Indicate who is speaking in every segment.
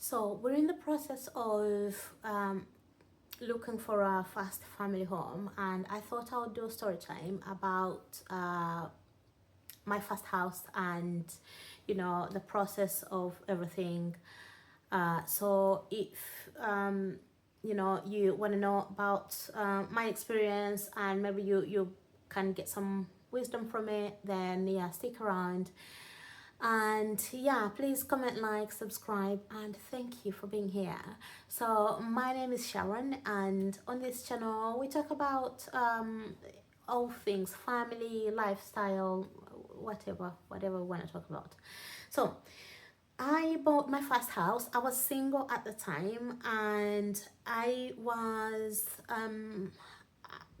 Speaker 1: So we're in the process of looking for a fast family home, and I thought I would do a story time about my first house and the process of everything. So if you want to know about my experience and maybe you can get some wisdom from it, then yeah, stick around. And yeah, please comment, like, subscribe, and thank you for being here. So my name is Sharon, and on this channel we talk about all things family, lifestyle, whatever we want to talk about. So I bought my first house. I was single at the time, and I was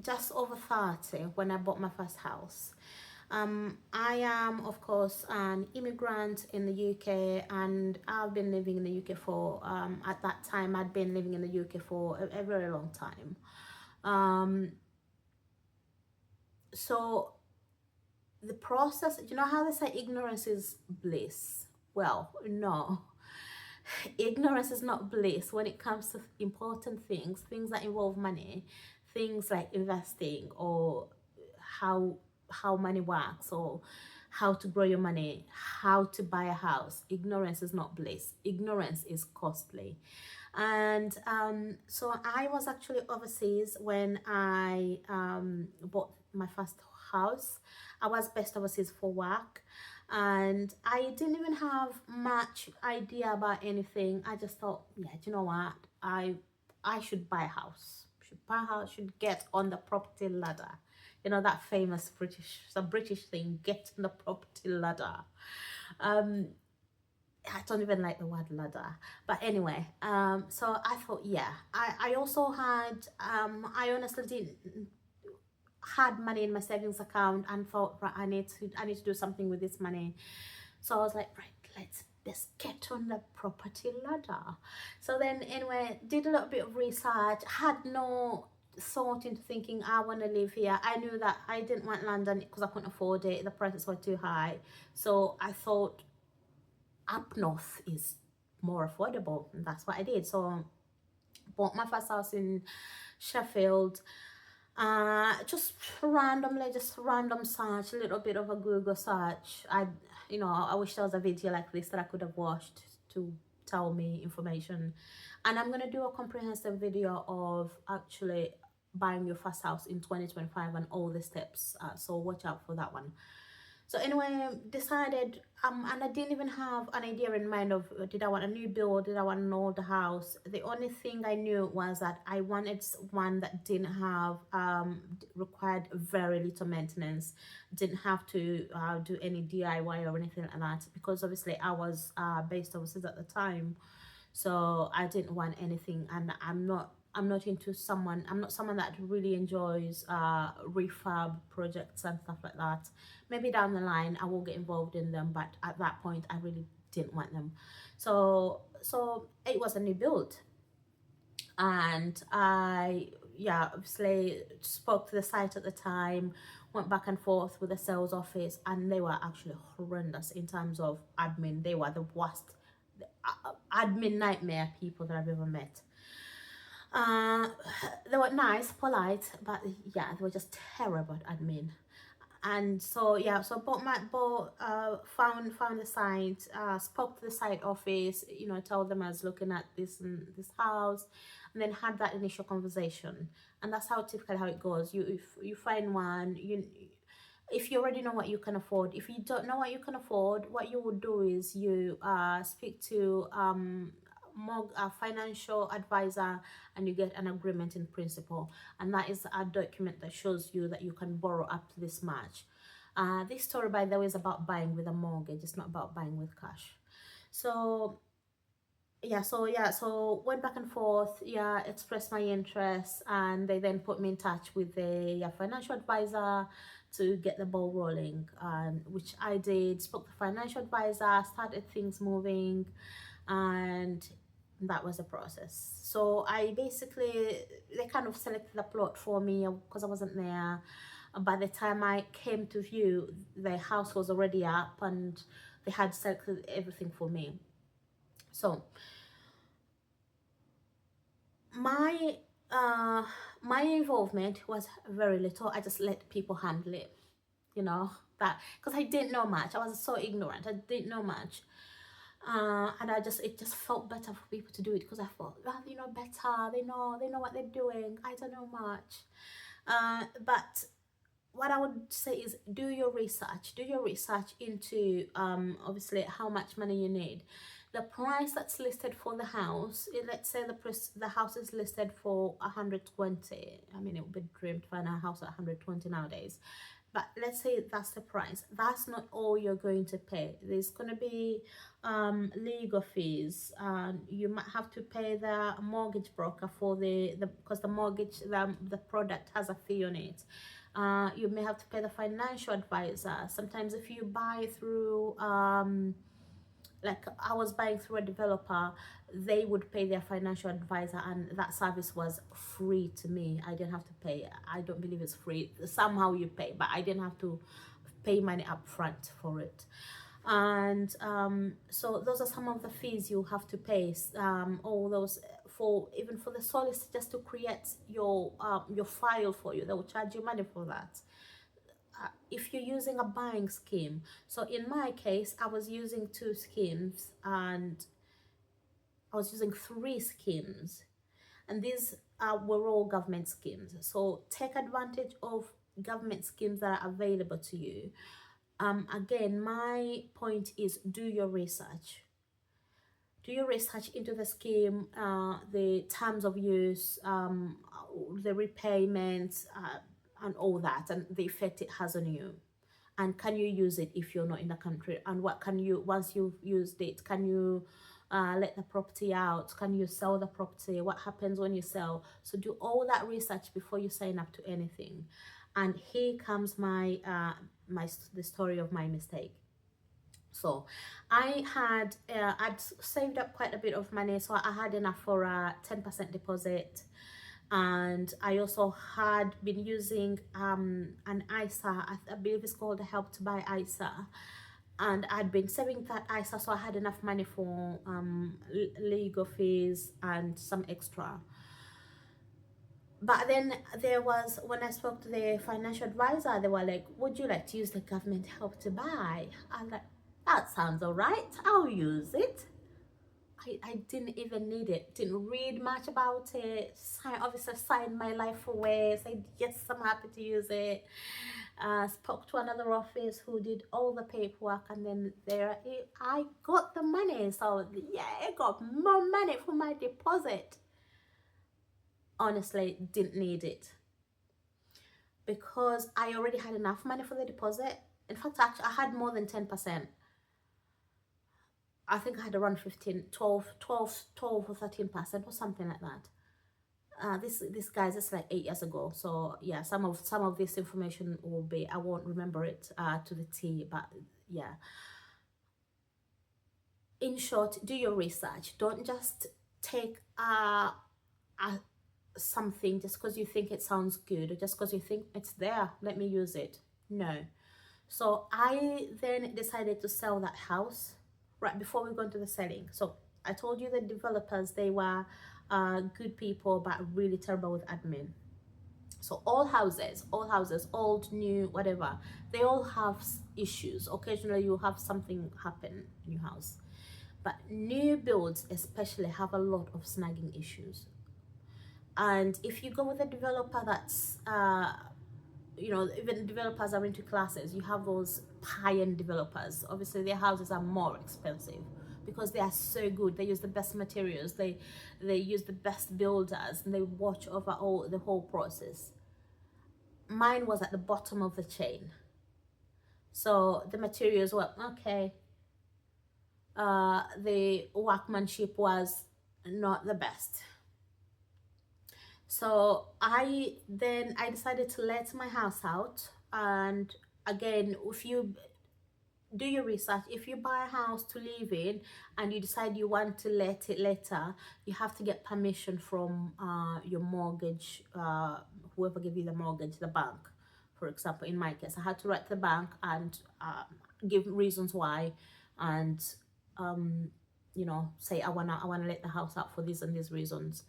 Speaker 1: just over 30 when I bought my first house. I am, of course, an immigrant in the UK, and I've been living in the UK for, at that time, I'd been living in the UK for a very long time. So the process, you know how they say ignorance is bliss? Well, no. Ignorance is not bliss when it comes to important things that involve money, things like investing or how how money works or how to grow your money, how to buy a house. Ignorance is not bliss. Ignorance is costly. And so I was actually overseas when I bought my first house. I was based overseas for work, and I didn't even have much idea about anything. I just thought, yeah, do you know what? I should buy a house. Should buy a house. Should get on the property ladder. You know that famous British thing, get on the property ladder. Um, I don't even like the word ladder, but anyway, so I thought, yeah, I also had, I honestly didn't had money in my savings account and thought, right, I need to do something with this money. So I was like, right, let's get on the property ladder. So then anyway, did a little bit of research, had no thought into thinking I want to live here. I knew that I didn't want London because I couldn't afford it, the prices were too high. So I thought up north is more affordable, and that's what I did. So bought my first house in Sheffield. Just randomly, just random search, a little bit of a Google search. I wish there was a video like this that I could have watched to tell me information. And I'm gonna do a comprehensive video of actually buying your first house in 2025 and all the steps. So watch out for that one. So anyway, decided, and I didn't even have an idea in mind of did I want a new build, did I want an older house. The only thing I knew was that I wanted one that didn't have required very little maintenance, didn't have to do any DIY or anything like that, because obviously I was based overseas at the time. So I didn't want anything, and I'm not someone that really enjoys refurb projects and stuff like that. Maybe down the line I will get involved in them, but at that point I really didn't want them. So it was a new build, and I, yeah, obviously spoke to the site at the time, went back and forth with the sales office, and they were actually horrendous in terms of admin. They were the worst admin nightmare people that I've ever met. Uh, they were nice, polite, but yeah, they were just terrible at admin. And so yeah, so found the site, spoke to the site office, told them I was looking at this house, and then had that initial conversation. And that's how typically how it goes. If you find one, if you already know what you can afford. If you don't know what you can afford, what you would do is you speak to more a financial advisor, and you get an agreement in principle, and that is a document that shows you that you can borrow up to this much. This story, by the way, is about buying with a mortgage. It's not about buying with cash. So so went back and forth, yeah, expressed my interest, and they then put me in touch with a financial advisor to get the ball rolling, which I did. Spoke to the financial advisor, started things moving, and that was the process. So I basically, they kind of selected the plot for me because I wasn't there. By the time I came to view, the house was already up, and they had selected everything for me. So my uh my involvement was very little. I just let people handle it, you know, that because I didn't know much. I was so ignorant. I didn't know much. And it just felt better for people to do it because I thought, well, they know better. They know what they're doing. I don't know much. But what I would say is do your research. Do your research into obviously how much money you need. The price that's listed for the house, let's say the house is listed for 120. I mean, it would be a dream to find a house at 120 nowadays. But let's say that's the price. That's not all you're going to pay. There's going to be legal fees. You might have to pay the mortgage broker for the because the mortgage, the product has a fee on it. You may have to pay the financial advisor. Sometimes if you buy through like I was buying through a developer, they would pay their financial advisor, and that service was free to me. I didn't have to pay. I don't believe it's free. Somehow you pay, but I didn't have to pay money up front for it. And so those are some of the fees you have to pay. All those for even for the solicitor just to create your file for you. They will charge you money for that. If you're using a buying scheme, so in my case I was using two schemes, and I was using three schemes, and these were all government schemes. So take advantage of government schemes that are available to you. Again, my point is do your research. Do your research into the scheme, the terms of use, the repayments, and all that, and the effect it has on you. And can you use it if you're not in the country? And what can you, once you've used it, can you let the property out? Can you sell the property? What happens when you sell? So do all that research before you sign up to anything. And here comes the story of my mistake. So I'd saved up quite a bit of money, so I had enough for a 10% deposit. And I also had been using an ISA, I believe it's called a Help to Buy ISA, and I'd been saving that ISA, so I had enough money for legal fees and some extra. But then there was, when I spoke to the financial advisor, they were like, would you like to use the government Help to Buy? I was like, that sounds all right, I'll use it. I didn't even need it, didn't read much about it. Obviously signed my life away, said yes, I'm happy to use it. Spoke to another office who did all the paperwork, and then I got the money. So yeah, I got more money for my deposit. Honestly, didn't need it because I already had enough money for the deposit. In fact, actually, I had more than 10%. I think I had around 15, 12 or 13% or something like that. This guys, it's like 8 years ago. So yeah, some of this information will be, I won't remember it to the T, but yeah. In short, do your research. Don't just take something just because you think it sounds good, or just because you think it's there, let me use it. No. So I then decided to sell that house right before we go into the selling. So I told you the developers, they were good people, but really terrible with admin. So all houses, old, new, whatever, they all have issues. Occasionally you have something happen in your house. But new builds especially have a lot of snagging issues. And if you go with a developer that's even developers are into classes, you have those high-end developers, obviously their houses are more expensive because they are so good. They use the best materials, they use the best builders, and they watch over the whole process. Mine was at the bottom of the chain, so the materials were okay, the workmanship was not the best. So I decided to let my house out. And again, if you do your research, if you buy a house to live in and you decide you want to let it later, you have to get permission from your mortgage, whoever gave you the mortgage, the bank. For example, in my case, I had to write to the bank and give reasons why, and say I wanna let the house out for these and these reasons.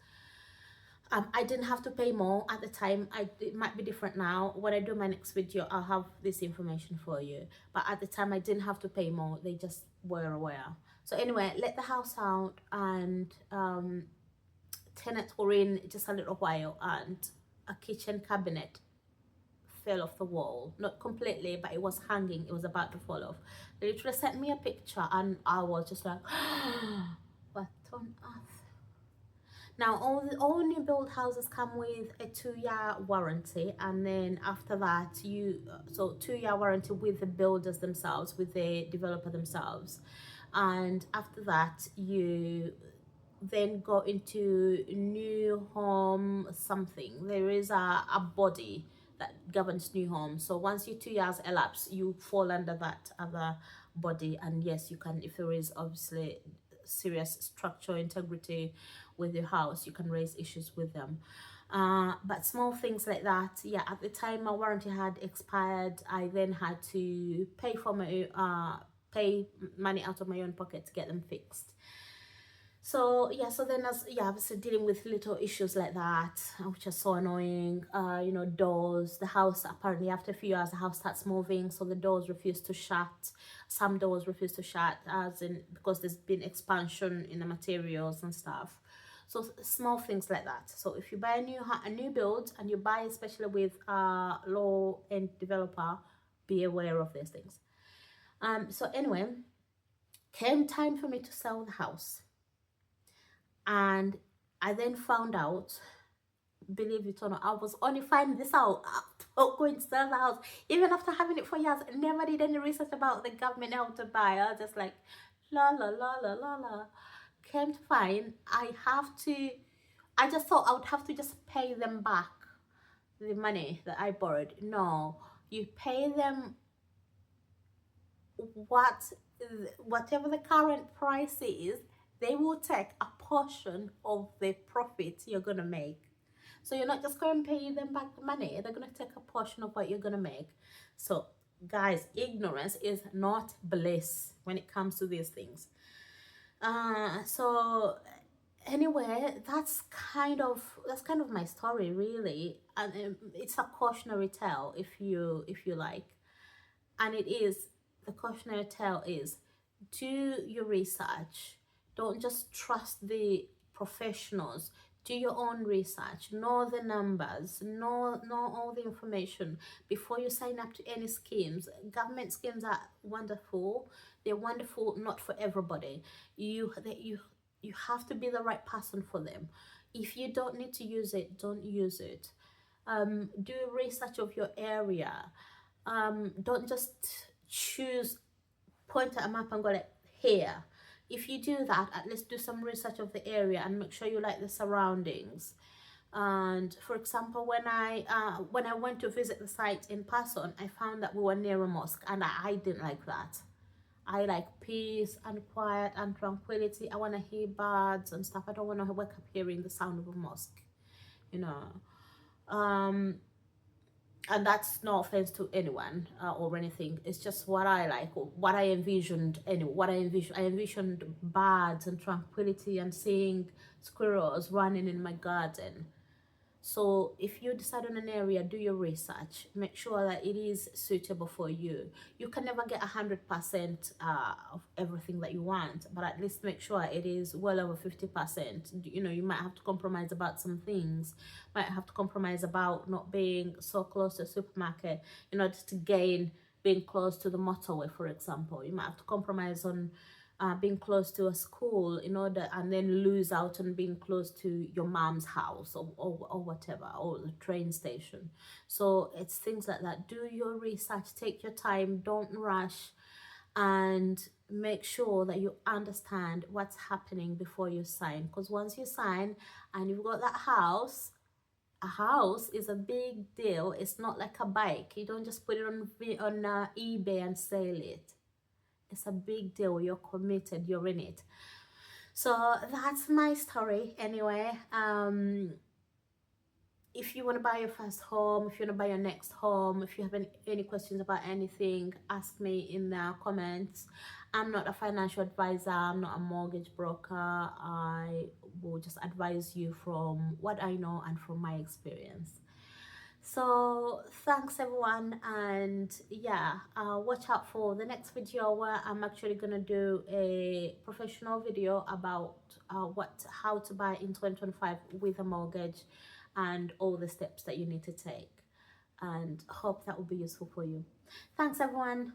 Speaker 1: I didn't have to pay more at the time. It might be different now. When I do my next video, I'll have this information for you. But at the time, I didn't have to pay more. They just were aware. So anyway, let the house out, and tenants were in just a little while, and a kitchen cabinet fell off the wall. Not completely, but it was hanging. It was about to fall off. They literally sent me a picture, and I was just like, what on earth? Now, all new build houses come with a 2-year warranty, and then after that, so 2-year warranty with the builders themselves, with the developer themselves, and after that, you then go into new home something. There is a body that governs new homes. So once your 2 years elapse, you fall under that other body, and yes, you can, if there is obviously serious structural integrity with your house, you can raise issues with them. But small things like that, yeah, at the time my warranty had expired, I then had to pay for my pay money out of my own pocket to get them fixed. So yeah, so then as yeah, obviously dealing with little issues like that, which are so annoying. You know, doors. The house, apparently after a few years, the house starts moving, so the doors refuse to shut. Some doors refuse to shut, as in because there's been expansion in the materials and stuff. So small things like that. So if you buy a new build, and you buy especially with a low end developer, be aware of these things. So anyway, came time for me to sell the house. And I then found out, believe it or not, I was only finding this out after going to sell the house. Even after having it for years, I never did any research about the government help to buy. I was just like, la la la la la la. Came to find, I just thought I would have to just pay them back the money that I borrowed. No, you pay them what whatever the current price is, they will take a portion of the profit you're gonna make. So you're not just going to pay them back the money, they're gonna take a portion of what you're gonna make. So guys, ignorance is not bliss when it comes to these things. So anyway, that's kind of my story, really. And it's a cautionary tale, if you like. And it is, the cautionary tale is, do your research. Don't just trust the professionals. Do your own research. Know the numbers. Know all the information before you sign up to any schemes. Government schemes are wonderful. They're wonderful, not for everybody. You have to be the right person for them. If you don't need to use it, don't use it. Do research of your area. Don't just choose, point at a map and go like, here. If you do that, at least do some research of the area and make sure you like the surroundings. And for example, when I went to visit the site in person, I found that we were near a mosque, and I didn't like that. I like peace and quiet and tranquility. I want to hear birds and stuff. I don't want to wake up hearing the sound of a mosque, you know. And that's no offense to anyone or anything. It's just what I like, or what I envisioned. Anyway, I envisioned birds and tranquility and seeing squirrels running in my garden. So if you decide on an area, do your research. Make sure that it is suitable for you. You can never get 100% of everything that you want, but at least make sure it is well over 50%. You know, you might have to compromise about some things. Might have to compromise about not being so close to a supermarket in order to gain being close to the motorway, for example. You might have to compromise on being close to a school in order, and then lose out on being close to your mom's house, or whatever, or the train station. So it's things like that. Do your research, take your time, don't rush, and make sure that you understand what's happening before you sign. Because once you sign and you've got that house, a house is a big deal. It's not like a bike. You don't just put it on eBay and sell it. It's a big deal. You're committed, you're in it. So that's my story anyway. If you want to buy your first home, if you want to buy your next home, if you have any questions about anything, ask me in the comments. I'm not a financial advisor, I'm not a mortgage broker. I would will just advise you from what I know and from my experience. So thanks everyone, and yeah, watch out for the next video where I'm actually gonna do a professional video about how to buy in 2025 with a mortgage and all the steps that you need to take, and hope that will be useful for you. Thanks everyone.